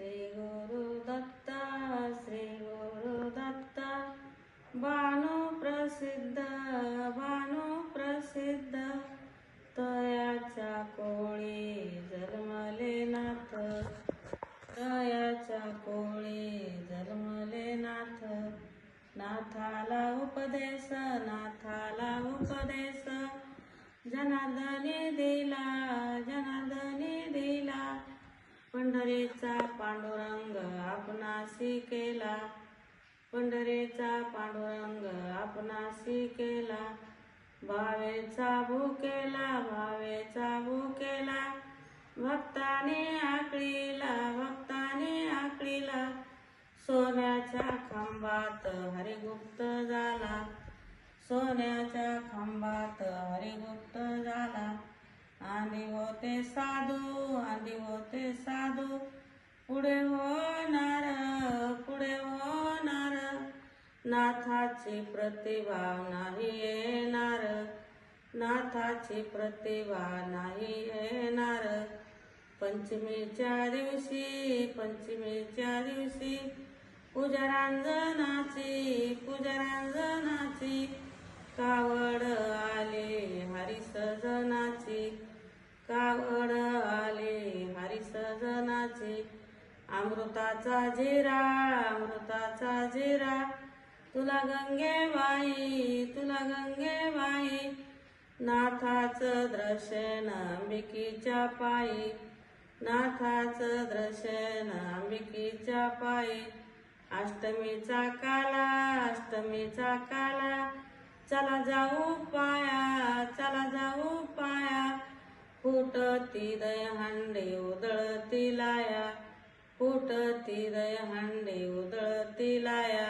श्री गुरुदत्ता श्री गुरुदत्ता भानु प्रसिद्ध तयाच्या कोळी जन्मले नाथ तयाच्या कोळी जन्मले नाथ नाथाला उपदेश जनार्दनी दिला पंढरीचा पांडुरंग आपणासी केला पंढरीचा पांडुरंग आपणासी केला भावेचा भूकेला भक्ताने आकळीला सोन्याच्या खांबात हरिगुप्त झाला सोन्याच्या खांबात हरिगुप्त झाला आंधी होते साधू पुढे होणार नाथाची प्रतिभा नाही येणार पंचमीच्या दिवशी पूजरांजनाची कावड आले हरिसजनाची अमृताचा झिरा तुला गंगेबाई नाथाचं दर्शन अंबिकेच्या पायी अष्टमीचा काला चला जाऊ पाया फुटती दहीहंडी उधळती लाया